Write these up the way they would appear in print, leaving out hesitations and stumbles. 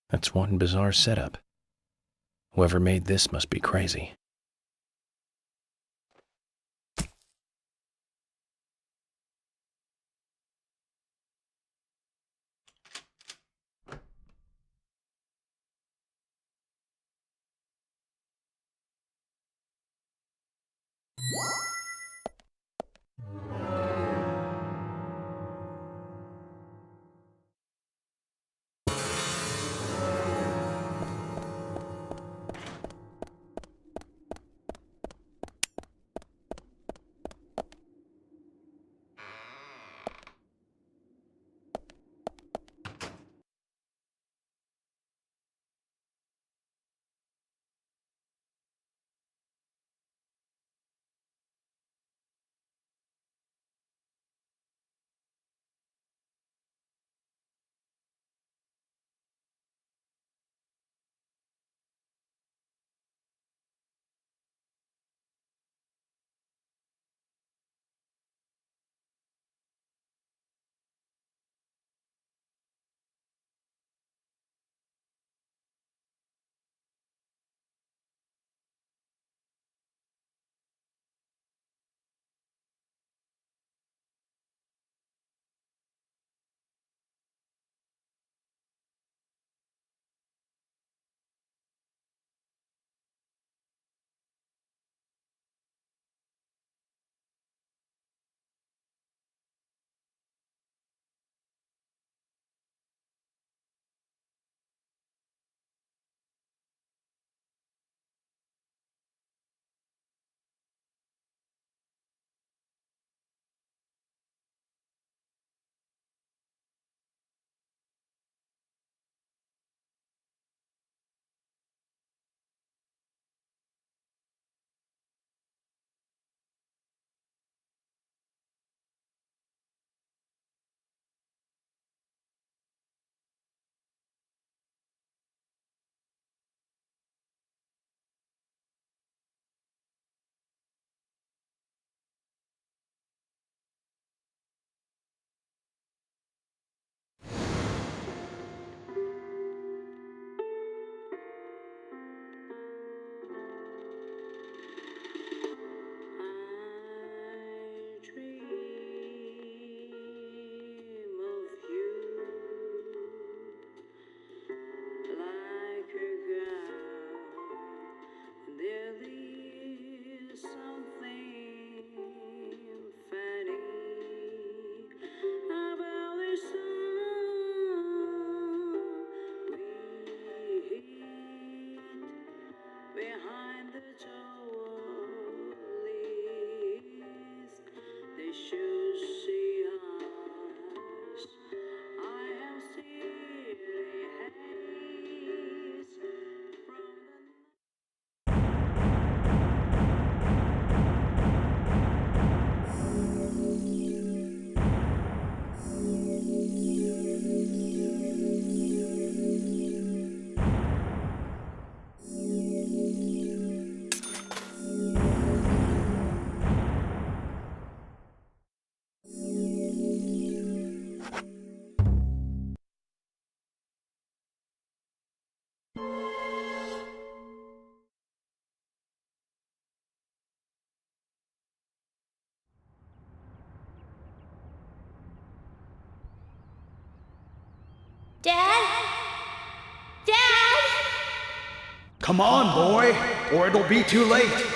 That's one bizarre setup. Whoever made this must be crazy. Dad? Dad? Come on, boy, or it'll be too late.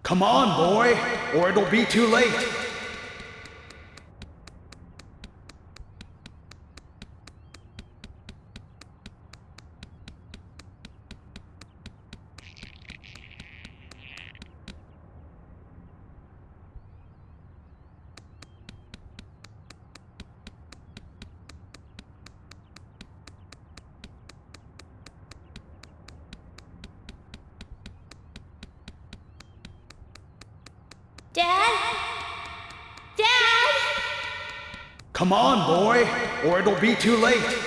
Come on, boy, or it'll be too late. Dad? Dad? Come on, boy, or it'll be too late.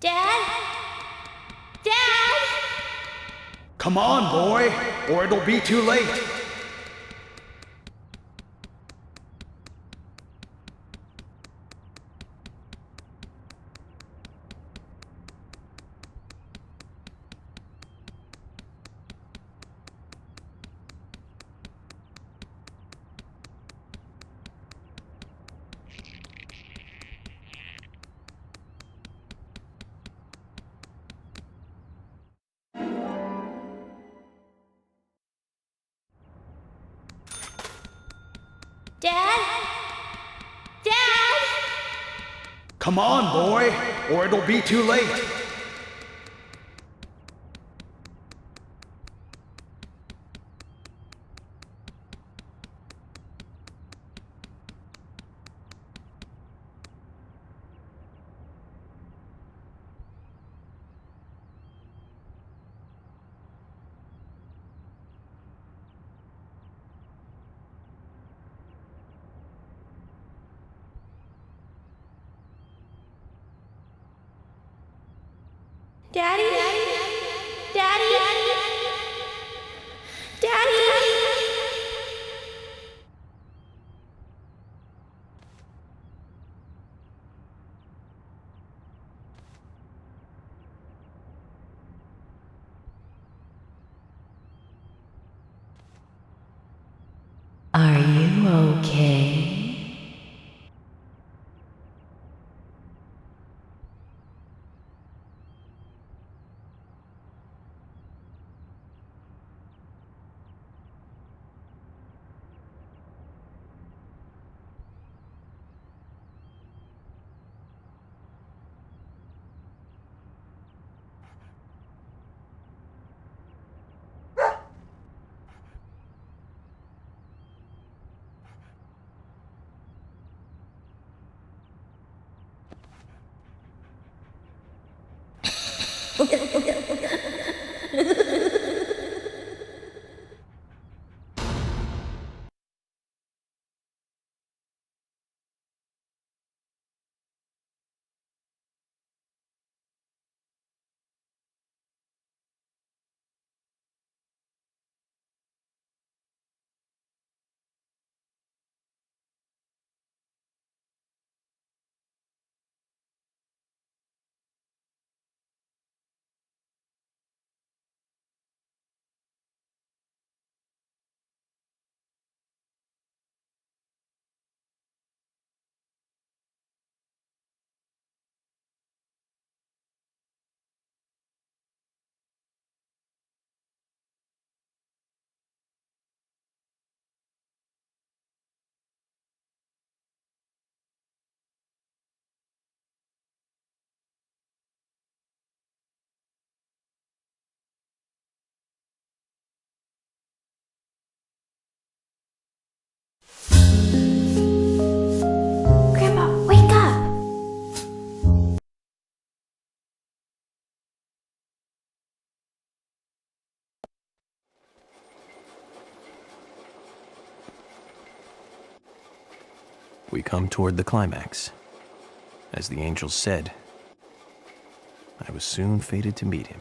Dad? Dad? Come on, boy, or it'll be too late. Dad? Dad? Come on, boy, or it'll be too late. Daddy? Daddy? Daddy? Are you okay? Grandpa, wake up! We come toward the climax. As the angels said, I was soon fated to meet him.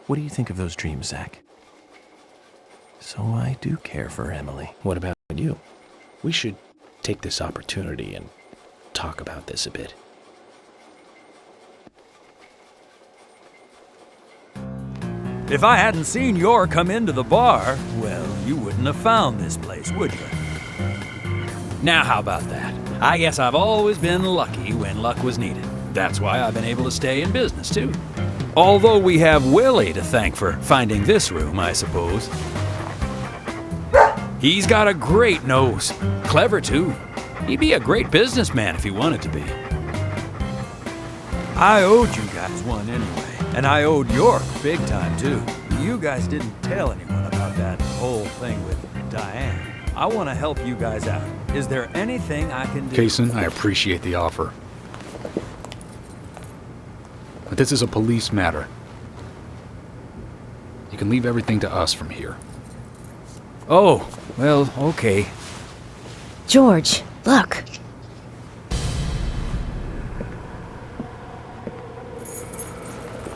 What do you think of those dreams, Zach? So I do care for Emily. What about you? We should take this opportunity and talk about this a bit. If I hadn't seen Yor come into the bar, well, you wouldn't have found this place, would you? Now how about that? I guess I've always been lucky when luck was needed. That's why I've been able to stay in business, too. Although we have Willie to thank for finding this room, I suppose. He's got a great nose. Clever, too. He'd be a great businessman if he wanted to be. I owed you guys one anyway. And I owed York big time, too. You guys didn't tell anyone about that whole thing with Diane. I want to help you guys out. Is there anything I can do? Kaysen, I appreciate the offer. But this is a police matter. You can leave everything to us from here. Oh, well, okay. George, look.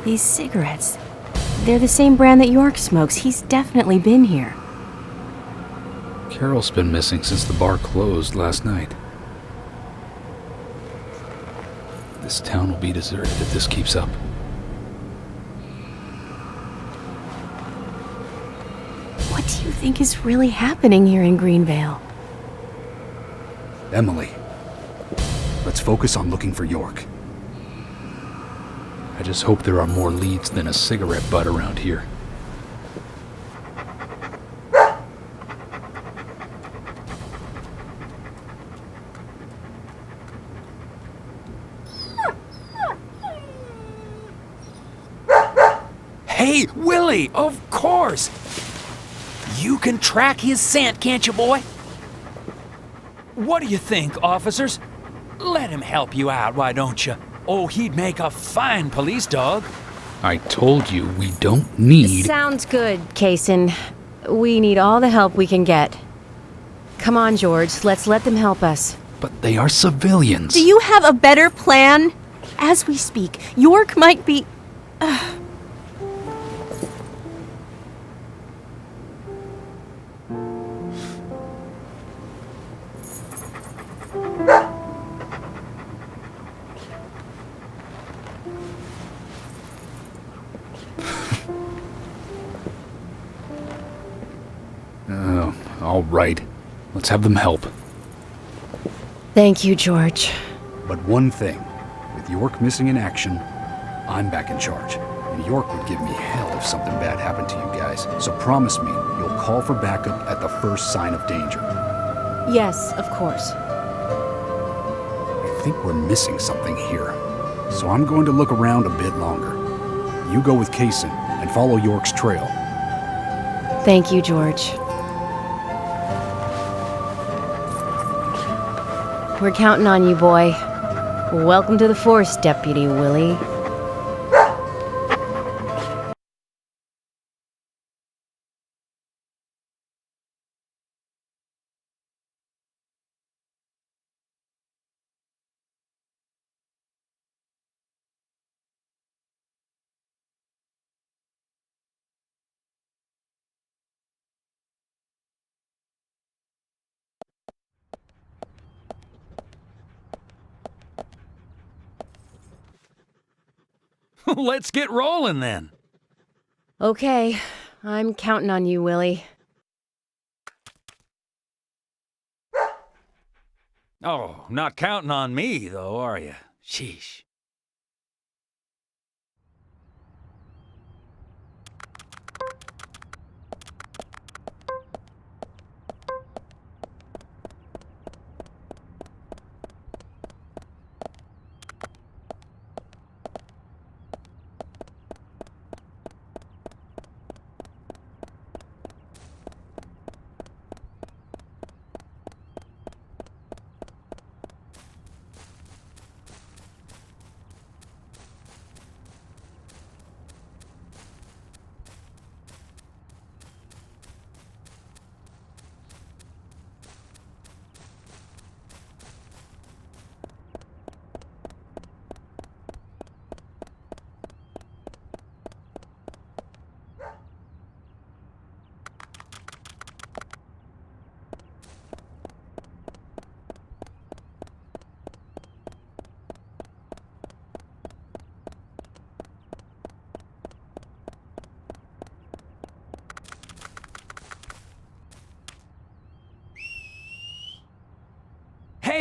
These cigarettes. They're the same brand that York smokes. He's definitely been here. Carol's been missing since the bar closed last night. This town will be deserted if this keeps up. What do you think is really happening here in Greenvale? Emily, let's focus on looking for York. I just hope there are more leads than a cigarette butt around here. Hey, Willie, of course! You can track his scent, can't you, boy? What do you think, officers? Let him help you out, why don't you? Oh, he'd make a fine police dog. I told you we don't need... Sounds good, Kaysen. We need all the help we can get. Come on, George, let's let them help us. But they are civilians. Do you have a better plan? As we speak, York might be... All right. Let's have them help. Thank you, George. But one thing, with York missing in action, I'm back in charge. And York would give me hell if something bad happened to you guys. So promise me you'll call for backup at the first sign of danger. Yes, of course. I think we're missing something here. So I'm going to look around a bit longer. You go with Kaysen and follow York's trail. Thank you, George. We're counting on you, boy. Welcome to the force, Deputy Willie. Let's get rolling then. Okay, I'm counting on you, Willie. Oh, not counting on me, though, are you? Sheesh.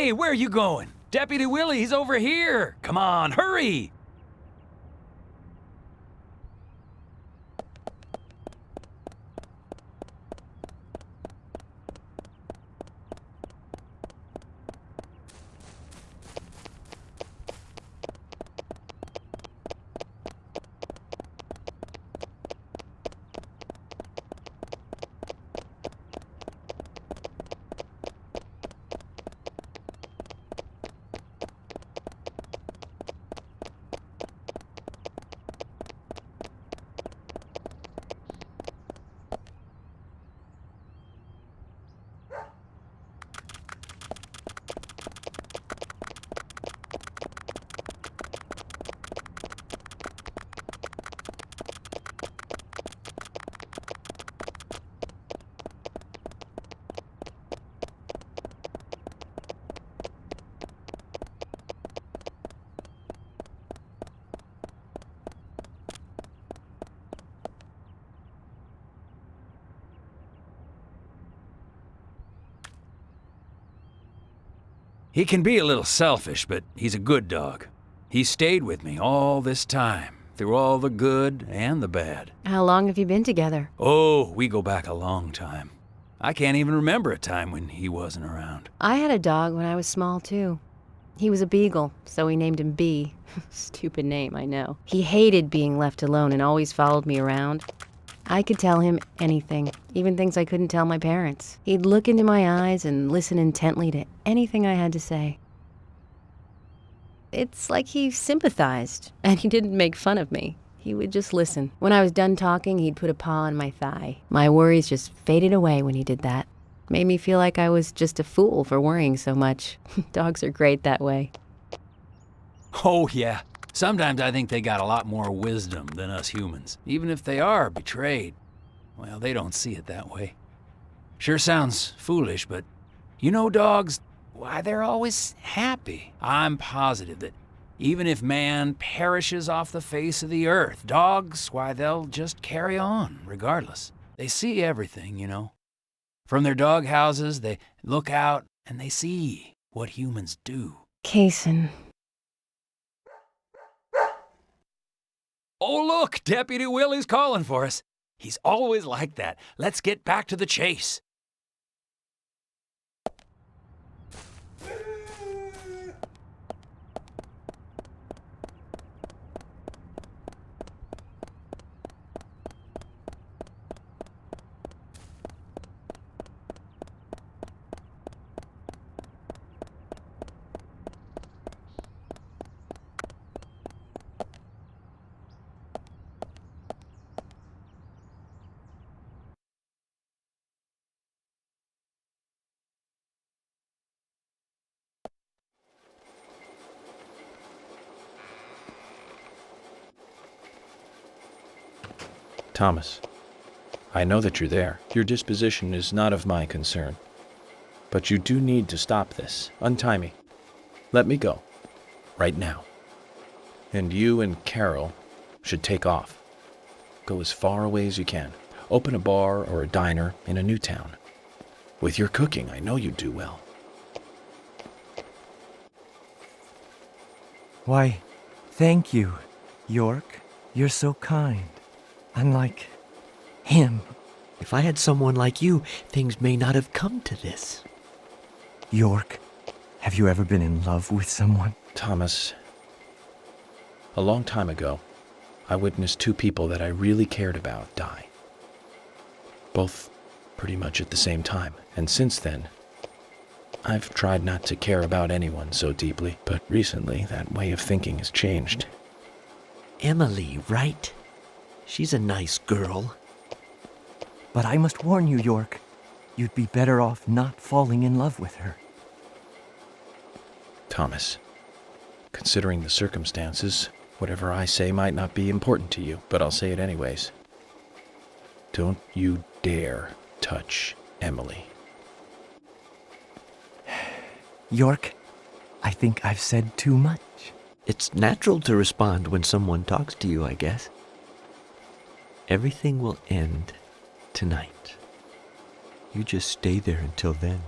Hey, where are you going? Deputy Willie, he's over here. Come on, hurry. He can be a little selfish, but he's a good dog. He stayed with me all this time, through all the good and the bad. How long have you been together? Oh, we go back a long time. I can't even remember a time when he wasn't around. I had a dog when I was small, too. He was a beagle, so we named him B. Stupid name, I know. He hated being left alone and always followed me around. I could tell him anything, even things I couldn't tell my parents. He'd look into my eyes and listen intently to anything I had to say. It's like he sympathized, and he didn't make fun of me. He would just listen. When I was done talking, he'd put a paw on my thigh. My worries just faded away when he did that. Made me feel like I was just a fool for worrying so much. Dogs are great that way. Oh, yeah. Sometimes I think they got a lot more wisdom than us humans. Even if they are betrayed, well, they don't see it that way. Sure sounds foolish, but you know dogs, why, they're always happy. I'm positive that even if man perishes off the face of the earth, dogs, why, they'll just carry on regardless. They see everything, you know. From their dog houses, they look out and they see what humans do. Kaysen. Oh, look, Deputy Willie's calling for us. He's always like that. Let's get back to the chase. Thomas, I know that you're there. Your disposition is not of my concern. But you do need to stop this. Untie me. Let me go. Right now. And you and Carol should take off. Go as far away as you can. Open a bar or a diner in a new town. With your cooking, I know you do well. Why, thank you, York. You're so kind. Unlike him. If I had someone like you, things may not have come to this. York, have you ever been in love with someone? Thomas, a long time ago, I witnessed two people that I really cared about die. Both pretty much at the same time. And since then, I've tried not to care about anyone so deeply, but recently that way of thinking has changed. Emily, right? She's a nice girl. But I must warn you, York, you'd be better off not falling in love with her. Thomas, considering the circumstances, whatever I say might not be important to you, but I'll say it anyways. Don't you dare touch Emily. York, I think I've said too much. It's natural to respond when someone talks to you, I guess. Everything will end tonight. You just stay there until then.